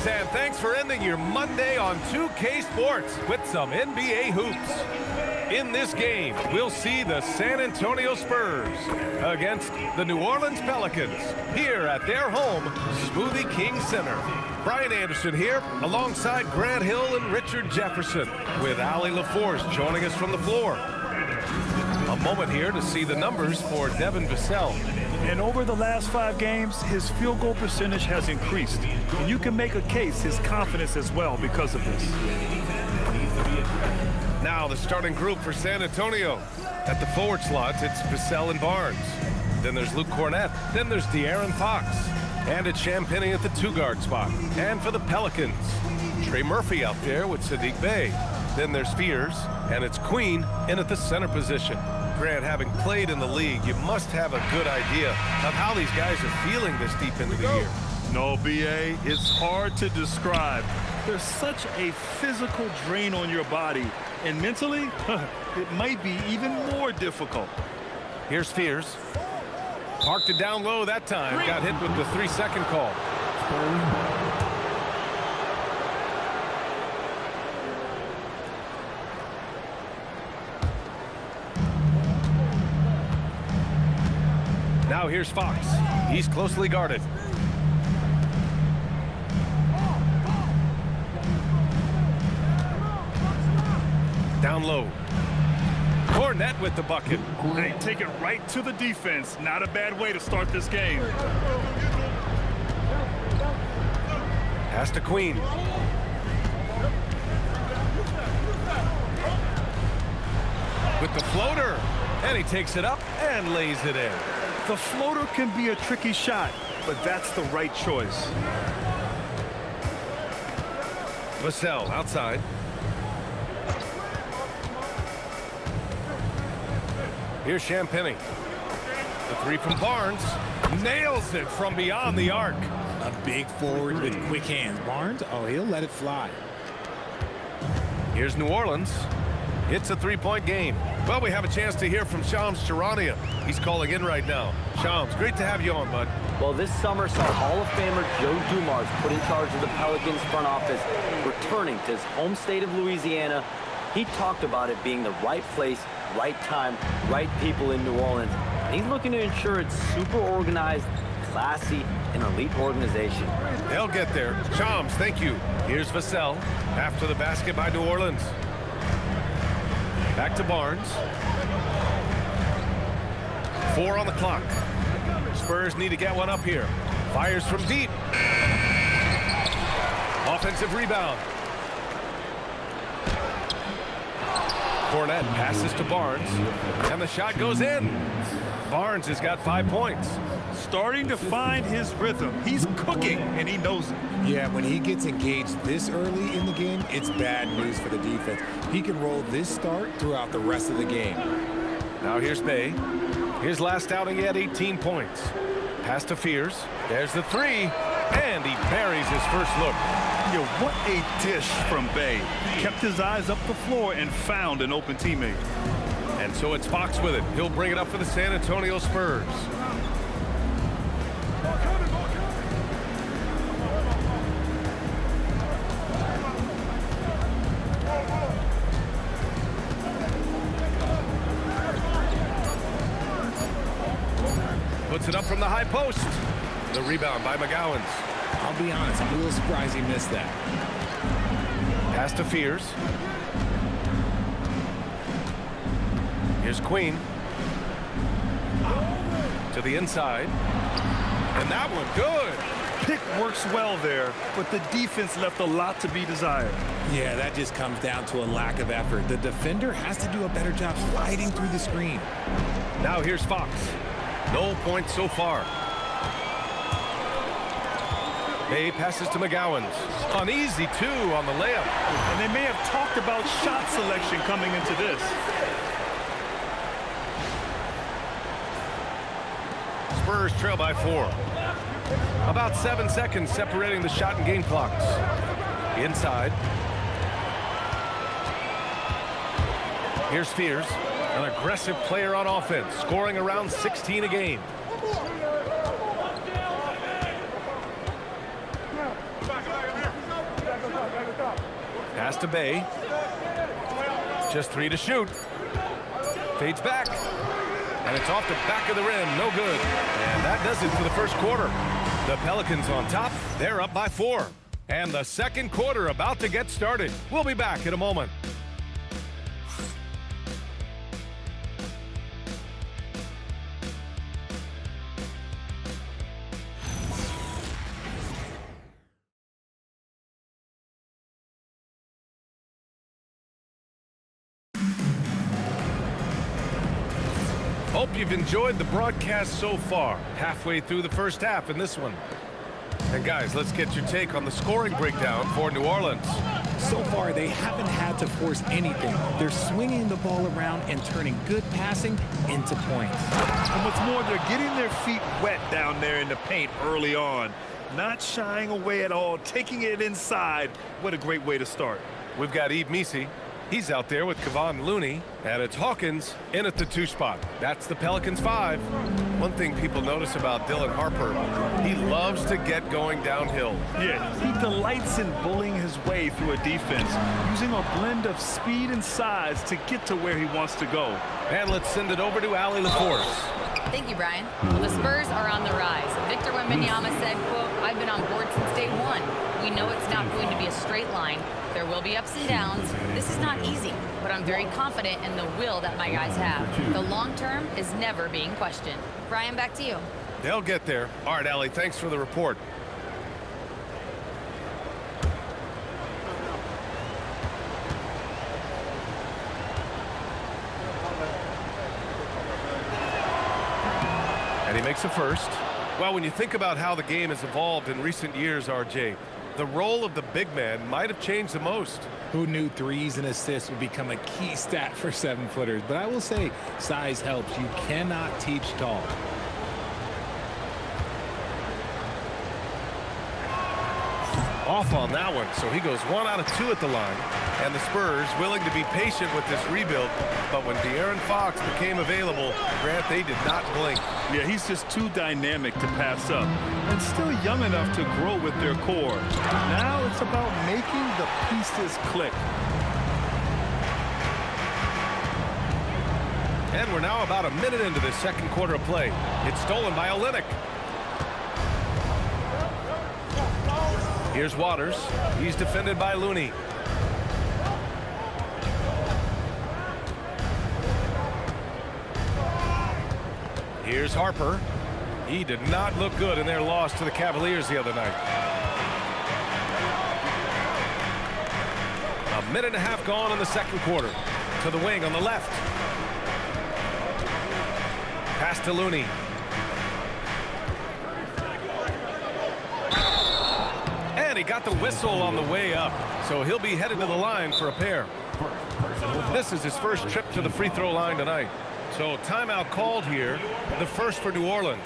Greetings and thanks for ending your Monday on 2K Sports with some NBA hoops. In this game, we'll see the San Antonio Spurs against the New Orleans Pelicans here at their home, Smoothie King Center. Brian Anderson here alongside Grant Hill and Richard Jefferson with Allie LaForce joining us from the floor. A moment here to see the numbers for Devin Vassell. And over the last 5 games, his field goal percentage has increased. And you can make a case his confidence as well because of this. Now the starting group for San Antonio. At the forward slots, it's Vassell and Barnes. Then there's Luke Cornett. Then there's De'Aaron Fox. And it's Champagnie at the 2-guard spot. And for the Pelicans, Trey Murphy out there with Sadiq Bey. Then there's Fears, and it's Queen in at the center position. Grant, having played in the league, you must have a good idea of how these guys are feeling this deep into the year. No, B.A., it's hard to describe. There's such a physical drain on your body, and mentally, it might be even more difficult. Here's Fears. Parked it down low that time. Got hit with the 3-second call. Now here's Fox. He's closely guarded. Down low. Cornett with the bucket. They take it right to the defense. Not a bad way to start this game. Pass to Queen. With the floater. And he takes it up and lays it in. The floater can be a tricky shot, but that's the right choice. Vassell outside. Here's Champagnie. The 3 from Barnes. Nails it from beyond the arc. A big forward with quick hands. Barnes, oh, he'll let it fly. Here's New Orleans. It's a 3-point game. Well, we have a chance to hear from Shams Charania. He's calling in right now. Shams, great to have you on, bud. Well, this summer saw Hall of Famer Joe Dumars put in charge of the Pelicans front office, returning to his home state of Louisiana. He talked about it being the right place, right time, right people in New Orleans. And he's looking to ensure it's super organized, classy, and elite organization. They'll get there. Shams, thank you. Here's Vassell after the basket by New Orleans. Back to Barnes. 4 on the clock. Spurs need to get one up here. Fires from deep. Offensive rebound. Cornett passes to Barnes. And the shot goes in. Barnes has got 5 points. Starting to find his rhythm. He's cooking, and he knows it. Yeah, when he gets engaged this early in the game, it's bad news for the defense. He can roll this start throughout the rest of the game. Now here's Bey. His last outing, he had 18 points. Pass to Fears. There's the 3. And he buries his first look. Yeah, what a dish from Bey. Kept his eyes up the floor and found an open teammate. And so it's Fox with it. He'll bring it up for the San Antonio Spurs. Puts it up from the high post. The rebound by McGowens. I'll be honest, I'm a little surprised he missed that. Pass to Fears. Here's Queen. To the inside. And that one good. Pick works well there, but the defense left a lot to be desired. Yeah, that just comes down to a lack of effort. The defender has to do a better job fighting through the screen. Now here's Fox. No points so far. Bey passes to McGowens. An easy 2 on the layup. And they may have talked about shot selection coming into this. Spurs trail by 4. About 7 seconds separating the shot and game clocks. Inside. Here's Fears, an aggressive player on offense, scoring around 16 a game. Pass to Bay. Just 3 to shoot. Fades back. And it's off the back of the rim. No good. And that does it for the first quarter. The Pelicans on top. They're up by 4. And the second quarter about to get started. We'll be back in a moment. Hope you've enjoyed the broadcast so far. Halfway through the first half in this one. And guys, let's get your take on the scoring breakdown for New Orleans. So far, they haven't had to force anything. They're swinging the ball around and turning good passing into points. And what's more, they're getting their feet wet down there in the paint early on. Not shying away at all, taking it inside. What a great way to start. We've got Yves Missi. He's out there with Kevon Looney, and it's Hawkins in at the 2 spot. That's the Pelicans 5. One thing people notice about Dylan Harper, he loves to get going downhill. Yeah, he delights in bullying his way through a defense, using a blend of speed and size to get to where he wants to go. And let's send it over to Allie LaForce. Thank you, Brian. Well, the Spurs are on the rise. Victor Wembanyama said, quote, "I've been on board since day one. We know it's not going to be a straight line. There will be ups and downs. This is not easy, but I'm very confident in the will that my guys have. The long term is never being questioned." Brian, back to you. They'll get there. All right, Allie, thanks for the report. And he makes a first. Well, when you think about how the game has evolved in recent years, RJ, the role of the big man might have changed the most. Who knew threes and assists would become a key stat for 7-footers? But I will say, size helps. You cannot teach tall. Off on that one, so he goes 1 out of 2 at the line. And the Spurs willing to be patient with this rebuild, but when De'Aaron Fox became available, Grant, they did not blink. Yeah, he's just too dynamic to pass up, and still young enough to grow with their core. Now it's about making the pieces click. And we're now about a minute into this second quarter of play. It's stolen by Olynyk. Here's Waters. He's defended by Looney. Here's Harper. He did not look good in their loss to the Cavaliers the other night. A minute and a half gone in the second quarter. To the wing on the left. Pass to Looney. And he got the whistle on the way up, so he'll be headed to the line for a pair. This is his first trip to the free throw line tonight. So timeout called here, the first for New Orleans.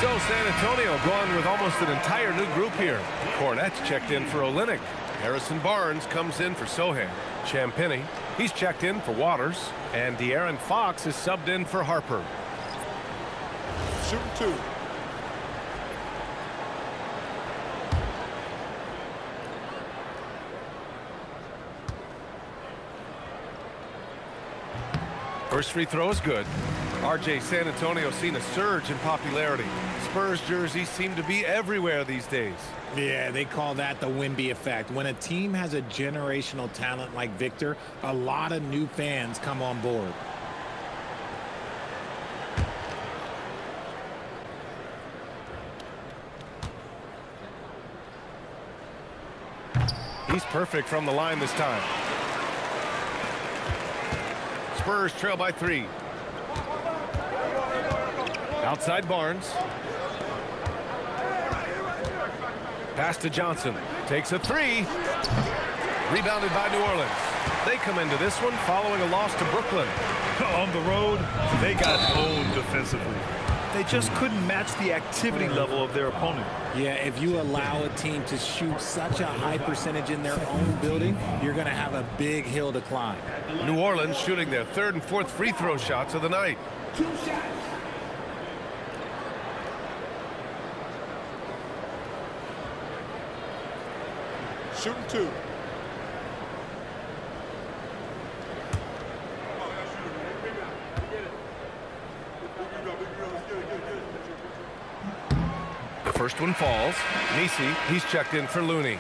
So San Antonio going with almost an entire new group here. Cornette's checked in for Olynyk. Harrison Barnes comes in for Sohan. Champagnie, he's checked in for Waters. And De'Aaron Fox is subbed in for Harper. Shooting 2. First free throw is good. RJ, San Antonio's seen a surge in popularity. Spurs jerseys seem to be everywhere these days. Yeah, they call that the Wemby effect. When a team has a generational talent like Victor, a lot of new fans come on board. He's perfect from the line this time. Spurs trail by 3. Outside Barnes. Pass to Johnson. Takes a 3. Rebounded by New Orleans. They come into this one following a loss to Brooklyn. On the road, they got owned defensively. They just couldn't match the activity level of their opponent. Yeah, if you allow a team to shoot such a high percentage in their own building, you're going to have a big hill to climb. New Orleans shooting their 3rd and 4th free throw shots of the night. 2 shots. Shooting 2. The first one falls. Nisi, he's checked in for Looney.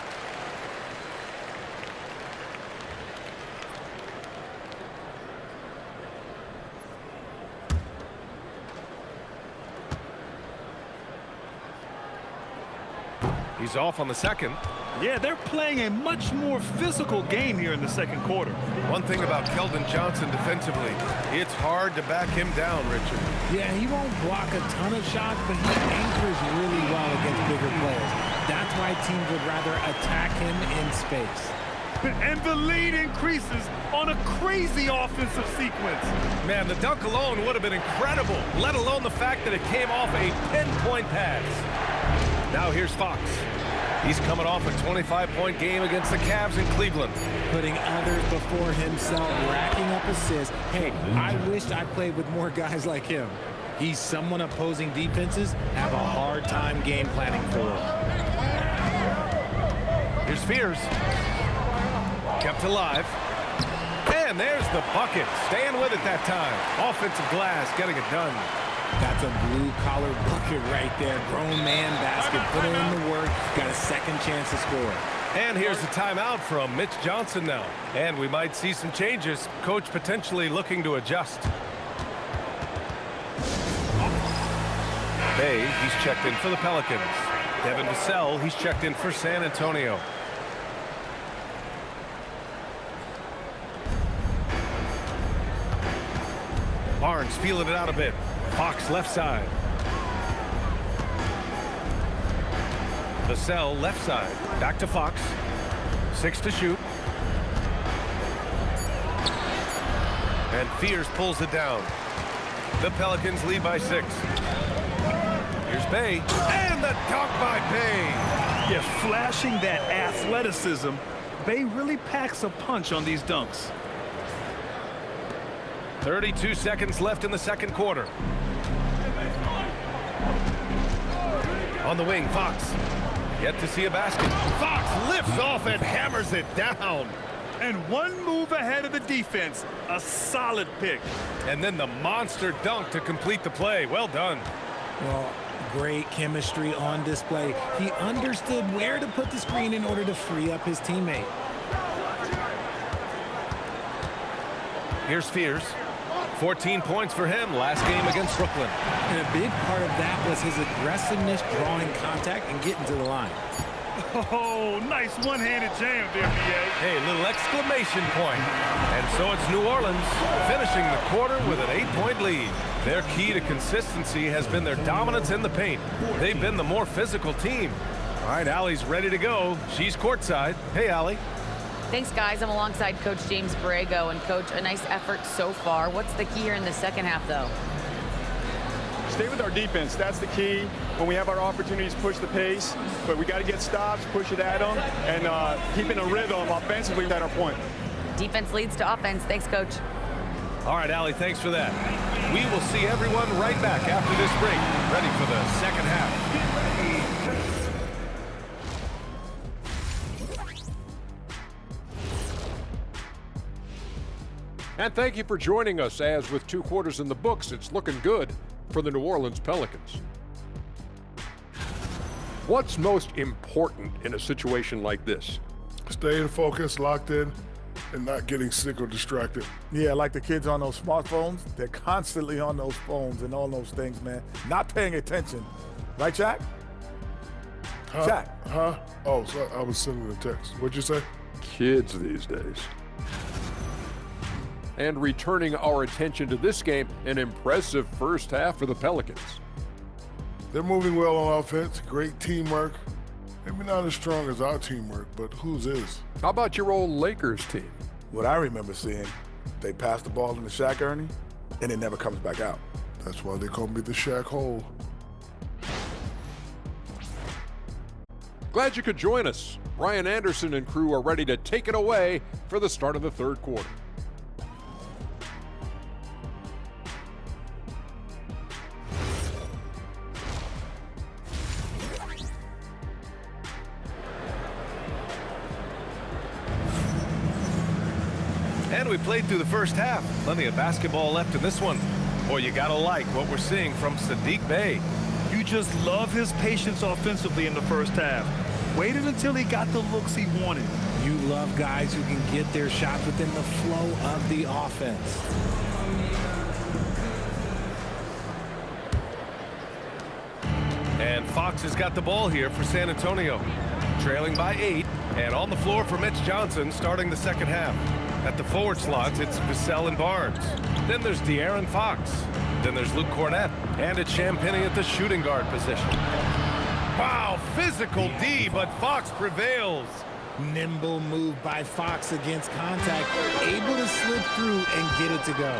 He's off on the second. Yeah, they're playing a much more physical game here in the second quarter. One thing about Keldon Johnson defensively, it's hard to back him down, Richard. Yeah, he won't block a ton of shots, but he anchors really well against bigger players. That's why teams would rather attack him in space. And the lead increases on a crazy offensive sequence. Man, the dunk alone would have been incredible, let alone the fact that it came off a pinpoint pass. Now here's Fox. He's coming off a 25-point game against the Cavs in Cleveland. Putting others before himself, racking up assists. Hey, I wished I played with more guys like him. He's someone opposing defenses have a hard time game planning for. Here's Spears. Kept alive. And there's the bucket. Staying with it that time. Offensive glass, getting it done. That's a blue-collar bucket right there. Grown man basket. Put in the work. Got a second chance to score. And here's the timeout from Mitch Johnson now. And we might see some changes. Coach potentially looking to adjust. Bay, he's checked in for the Pelicans. Devin Vassell, he's checked in for San Antonio. Barnes feeling it out a bit. Fox left side. Vassell left side. Back to Fox. 6 to shoot. And Fears pulls it down. The Pelicans lead by 6. Here's Bay. And the dunk by Bay. Yeah, flashing that athleticism. Bay really packs a punch on these dunks. 32 seconds left in the second quarter. On the wing, Fox. Yet to see a basket. Fox lifts off and hammers it down. And one move ahead of the defense. A solid pick. And then the monster dunk to complete the play. Well done. Well, great chemistry on display. He understood where to put the screen in order to free up his teammate. Here's Fears. 14 points for him last game against Brooklyn. And a big part of that was his aggressiveness, drawing contact, and getting to the line. Oh, nice one-handed jam there, B.A. Hey, little exclamation point. And so it's New Orleans finishing the quarter with an 8-point lead. Their key to consistency has been their dominance in the paint. They've been the more physical team. All right, Allie's ready to go. She's courtside. Hey, Allie. Thanks, guys. I'm alongside Coach James Borrego. And, Coach, a nice effort so far. What's the key here in the second half, though? Stay with our defense. That's the key. When we have our opportunities, push the pace. But we got to get stops, push it at them, and keeping a rhythm offensively at our point. Defense leads to offense. Thanks, Coach. All right, Allie, thanks for that. We will see everyone right back after this break, ready for the second half. And thank you for joining us, as with 2 quarters in the books, it's looking good for the New Orleans Pelicans. What's most important in a situation like this? Staying focused, locked in, and not getting sick or distracted. Yeah, like the kids on those smartphones, they're constantly on those phones and all those things, man. Not paying attention. Right, Shaq? Shaq? Huh? Oh, so I was sending a text. What'd you say? Kids these days. And returning our attention to this game, an impressive first half for the Pelicans. They're moving well on offense, great teamwork. Maybe not as strong as our teamwork, but whose is? How about your old Lakers team? What I remember seeing, they pass the ball into Shaq, Ernie, and it never comes back out. That's why they call me the Shaq Hole. Glad you could join us. Brian Anderson and crew are ready to take it away for the start of the third quarter. And we played through the first half. Plenty of basketball left in this one. Boy, you gotta like what we're seeing from Saddiq Bey. You just love his patience offensively in the first half. Waited until he got the looks he wanted. You love guys who can get their shots within the flow of the offense. And Fox has got the ball here for San Antonio. Trailing by 8, and on the floor for Mitch Johnson starting the second half. At the forward slots, it's Vassell and Barnes. Then there's De'Aaron Fox. Then there's Luke Cornett. And it's Champagnie at the shooting guard position. Wow, physical D, but Fox prevails. Nimble move by Fox against contact, able to slip through and get it to go.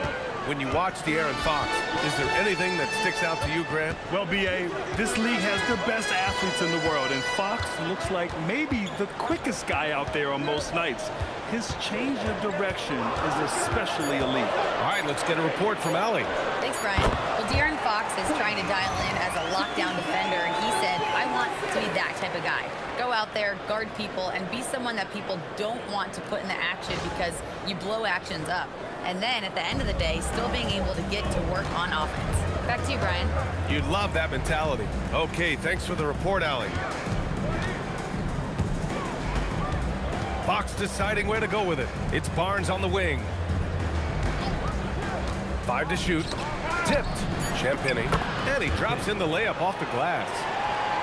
When you watch De'Aaron Fox, is there anything that sticks out to you, Grant? Well, B.A., this league has the best athletes in the world, and Fox looks like maybe the quickest guy out there on most nights. His change of direction is especially elite. All right, let's get a report from Allie. Thanks, Brian. Well, De'Aaron Fox is trying to dial in as a lockdown defender, and he said, I want to be that type of guy. Go out there, guard people, and be someone that people don't want to put in the action because you blow actions up. And then at the end of the day, still being able to get to work on offense. Back to you, Brian. You'd love that mentality. Okay, thanks for the report, Allie. Fox deciding where to go with it. It's Barnes on the wing. 5 to shoot. Tipped. Champagnie. And he drops in the layup off the glass.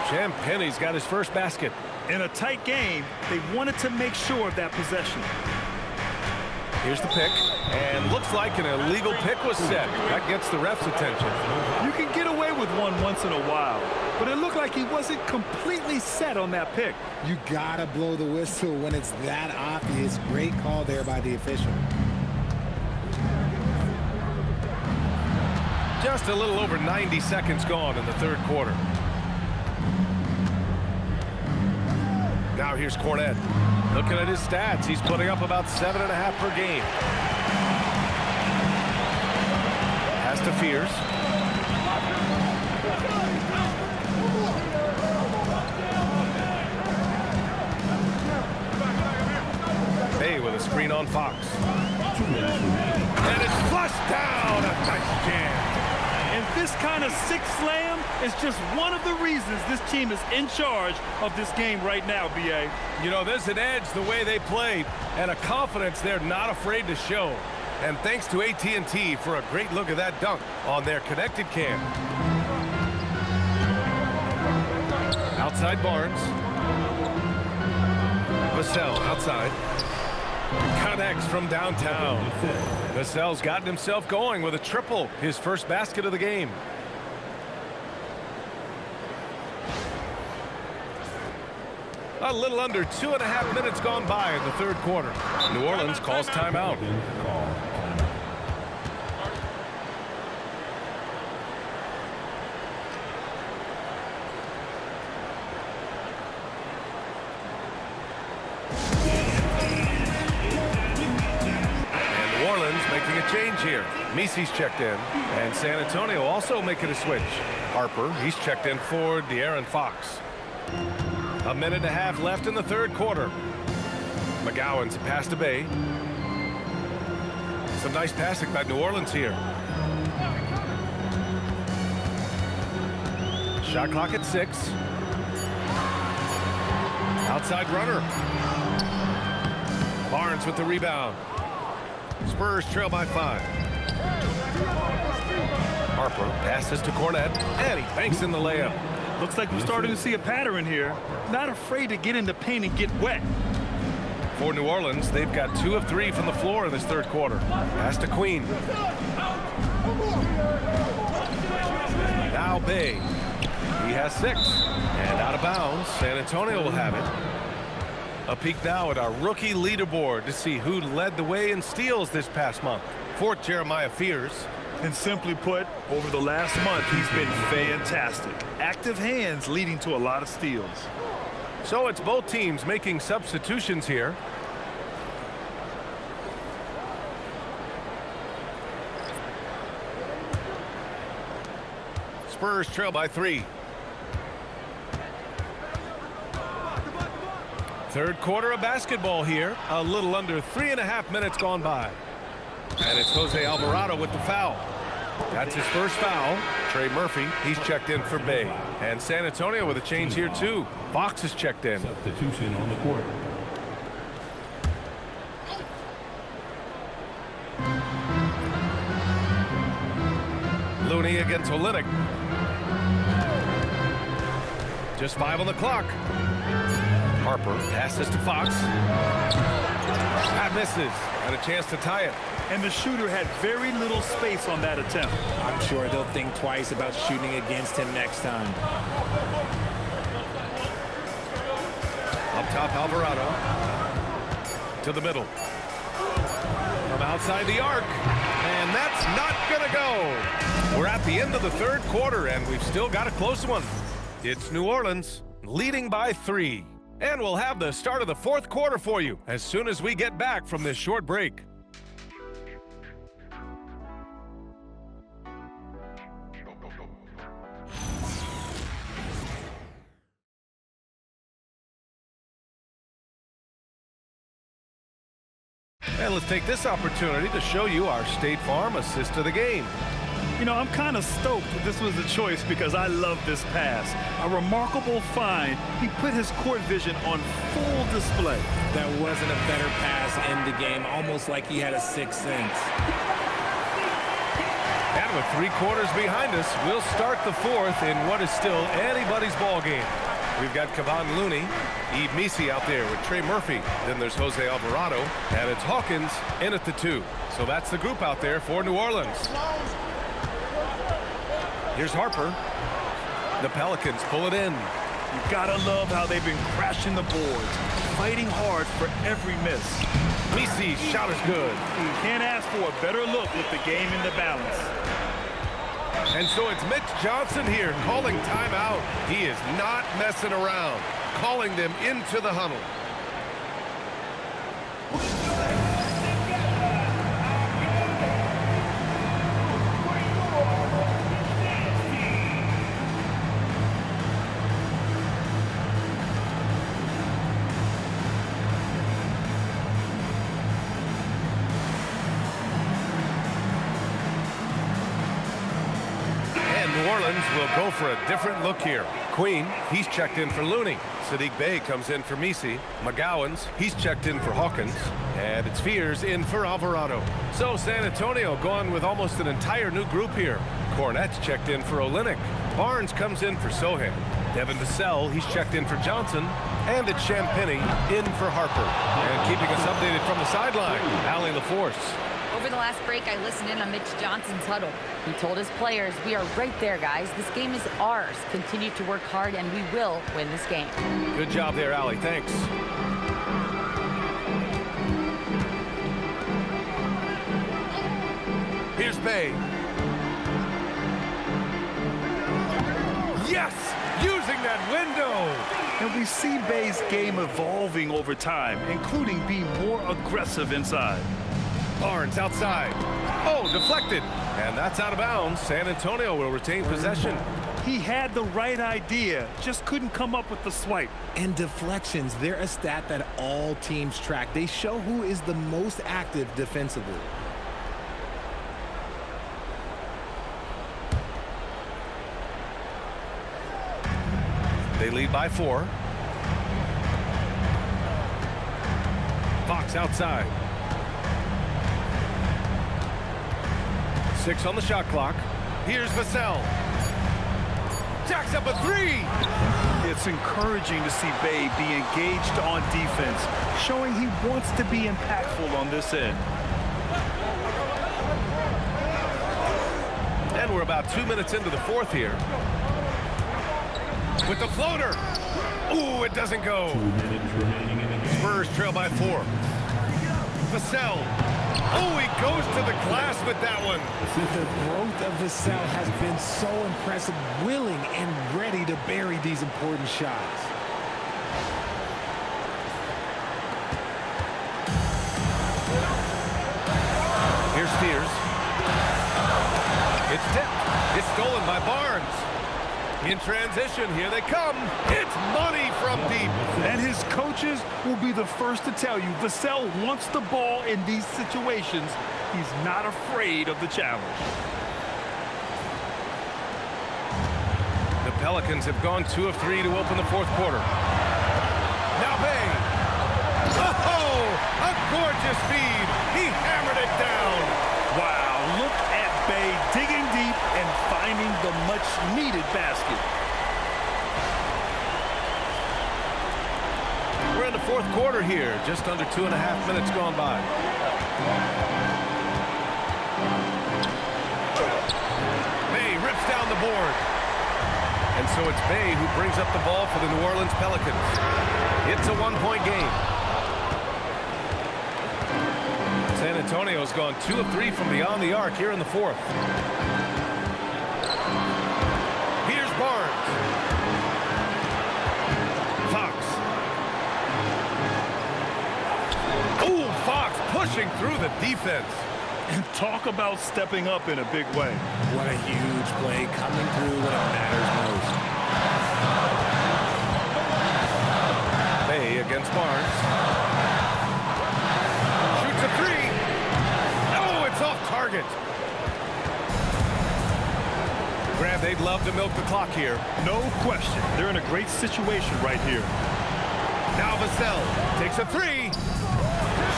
Champagnie's got his first basket. In a tight game, they wanted to make sure of that possession. Here's the pick, and looks like an illegal pick was set. That gets the ref's attention. You can get away with one once in a while, but it looked like he wasn't completely set on that pick. You gotta blow the whistle when it's that obvious. Great call there by the official. Just a little over 90 seconds gone in the third quarter. Now here's Cornett. Looking at his stats, he's putting up about 7.5 per game. Pass to Fears. Bey with a screen on Fox. And it's flushed down. A nice jam. And this kind of sick slam is just one of the reasons this team is in charge of this game right now, B.A. You know, there's an edge the way they played and a confidence they're not afraid to show. And thanks to AT&T for a great look at that dunk on their connected cam. Outside Barnes. Vassell outside. Connects from downtown. Vassell's gotten himself going with a triple, his first basket of the game. A little under 2.5 minutes gone by in the third quarter. New Orleans calls timeout. Making a change here. Misi's checked in, and San Antonio also making a switch. Harper, he's checked in for De'Aaron Fox. 1.5 minutes left in the third quarter. McGowan's pass to Bey. Some nice passing by New Orleans here. Shot clock at 6. Outside runner. Barnes with the rebound. Spurs trail by 5. Harper passes to Cornette, and he banks in the layup. Looks like we're starting to see a pattern here. Not afraid to get in the paint and get wet. For New Orleans, they've got 2 of 3 from the floor in this third quarter. Pass to Queen. Now Bay. He has 6. And out of bounds, San Antonio will have it. A peek now at our rookie leaderboard to see who led the way in steals this past month. For Jeremiah Fears. And simply put, over the last month, he's been fantastic. Active hands leading to a lot of steals. So it's both teams making substitutions here. Spurs trail by 3. Third quarter of basketball here. A little under 3.5 minutes gone by. And it's Jose Alvarado with the foul. That's his first foul. Trey Murphy, he's checked in for Bay. And San Antonio with a change here too. Fox is checked in. Substitution on the court. Looney against Olynyk. Just 5 on the clock. Harper passes to Fox. That misses. Got a chance to tie it. And the shooter had very little space on that attempt. I'm sure they'll think twice about shooting against him next time. Up top, Alvarado. To the middle. From outside the arc. And that's not going to go. We're at the end of the third quarter, and we've still got a close one. It's New Orleans leading by 3. And we'll have the start of the fourth quarter for you as soon as we get back from this short break. And let's take this opportunity to show you our State Farm assist of the game. You know, I'm kind of stoked that this was the choice because I love this pass. A remarkable find. He put his court vision on full display. That wasn't a better pass in the game, almost like he had a sixth sense. And with 3 quarters behind us, we'll start the fourth in what is still anybody's ball game. We've got Kevon Looney, Yves Missi out there with Trey Murphy. Then there's Jose Alvarado, and it's Hawkins in at the 2. So that's the group out there for New Orleans. Here's Harper. The Pelicans pull it in. You gotta love how they've been crashing the boards, fighting hard for every miss. Misi's shot is good. You can't ask for a better look with the game in the balance. And so it's Mitch Johnson here calling timeout. He is not messing around, calling them into the huddle. New Orleans will go for a different look here. Queen, he's checked in for Looney. Sadiq Bey comes in for Missi. McGowan's, he's checked in for Hawkins. And it's Fears in for Alvarado. So San Antonio going with almost an entire new group here. Cornette's checked in for Olynyk. Barnes comes in for Sohan. Devin Vassell, he's checked in for Johnson. And it's Champagny in for Harper. And keeping us updated from the sideline, Allie LaForce. Over the last break, I listened in on Mitch Johnson's huddle. He told his players, we are right there, guys. This game is ours. Continue to work hard, and we will win this game. Good job there, Allie. Thanks. Here's Bey. Yes! Using that window! And we see Bey's game evolving over time, including being more aggressive inside. Barnes outside. Oh, deflected. And that's out of bounds. San Antonio will retain possession. He had the right idea, just couldn't come up with the swipe. And deflections, they're a stat that all teams track. They show who is the most active defensively. They lead by 4. Fox outside. 6 on the shot clock. Here's Vassell. Jacks up a 3. It's encouraging to see Bay be engaged on defense, showing he wants to be impactful on this end. And we're about 2 minutes into the fourth here. With the floater. Ooh, it doesn't go. Spurs trail by 4. Vassell. Oh, he goes to the glass with that one. The growth of Vassell has been so impressive, willing and ready to bury these important shots. Here's Spears. It's tipped. It's stolen by Barnes. In transition, here they come. It's money from deep. And his coaches will be the first to tell you Vassell wants the ball in these situations. He's not afraid of the challenge. The Pelicans have gone 2 of 3 to open the fourth quarter. Now Bay. Oh, a gorgeous feed. He hammered it down. Wow, look at Bay digging deep and finding the much-needed basket. We're in the fourth quarter here, just under 2.5 minutes gone by. Bay rips down the board. And so it's Bay who brings up the ball for the New Orleans Pelicans. It's a 1-point game. San Antonio's gone 2 of 3 from beyond the arc here in the fourth. Here's Barnes. Fox. Ooh, Fox pushing through the defense. And talk about stepping up in a big way. What a huge play coming through when it matters most. Bay against Barnes. Shoots a 3. Oh, it's off target. Grab, they'd love to milk the clock here. No question. They're in a great situation right here. Now Vassell takes a 3.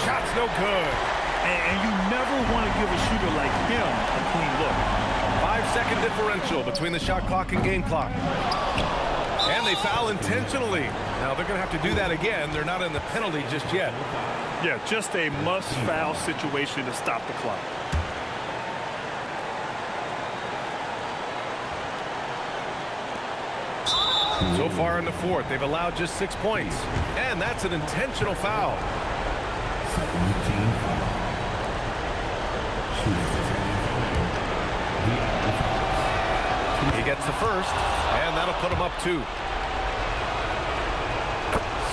Shot's no good. And you never want to give a shooter like him a clean look. 5-second differential between the shot clock and game clock. And they foul intentionally. Now they're going to have to do that again. They're not in the penalty just yet. Yeah, just a must-foul situation to stop the clock. So far in the fourth, they've allowed just 6 points. And that's an intentional foul. He gets the first, and that'll put him up 2.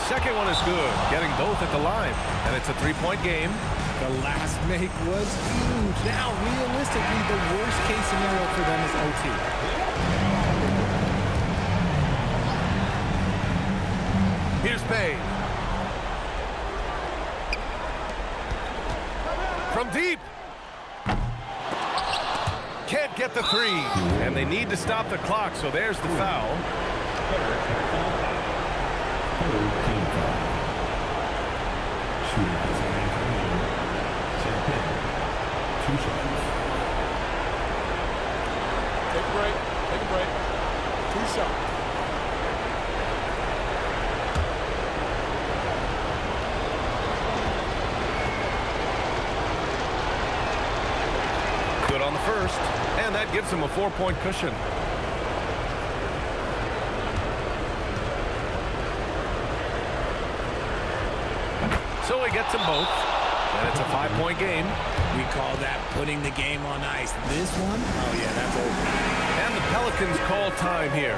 Second one is good, getting both at the line. And it's a 3-point game. The last make was huge. Now, realistically, the worst case scenario for them is OT. Here's Bay. From deep. Can't get the 3. And they need to stop the clock, so there's the foul. Take a break. Take a break. 2 shots. Good on the first, and that gives him a 4-point cushion. So he gets them both, and it's a 5-point game. We call that putting the game on ice. This one, oh yeah, that's over. And the Pelicans call time here.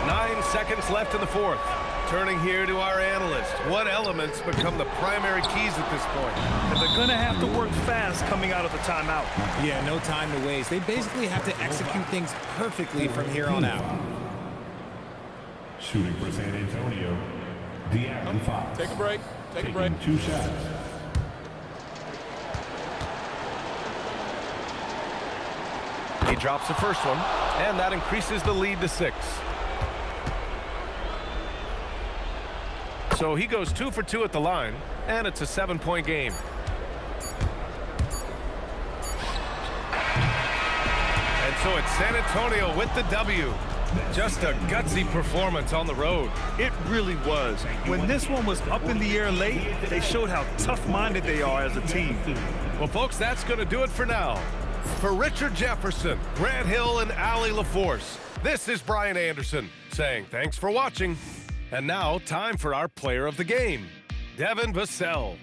9 seconds left in the fourth. Turning here to our analyst. What elements become the primary keys at this point? And they're going to have to work fast coming out of the timeout. Yeah, no time to waste. They basically have to execute things perfectly from here on out. Shooting for San Antonio, De'Aaron Fox. Take a break. Take a break. 2 shots. He drops the first one, and that increases the lead to 6. So he goes 2 for 2 at the line, and it's a 7-point game. And so it's San Antonio with the W. Just a gutsy performance on the road. It really was. When this one was up in the air late, they showed how tough-minded they are as a team. Well, folks, that's going to do it for now. For Richard Jefferson, Grant Hill, and Allie LaForce, this is Brian Anderson saying thanks for watching. And now, time for our player of the game, Devin Vassell.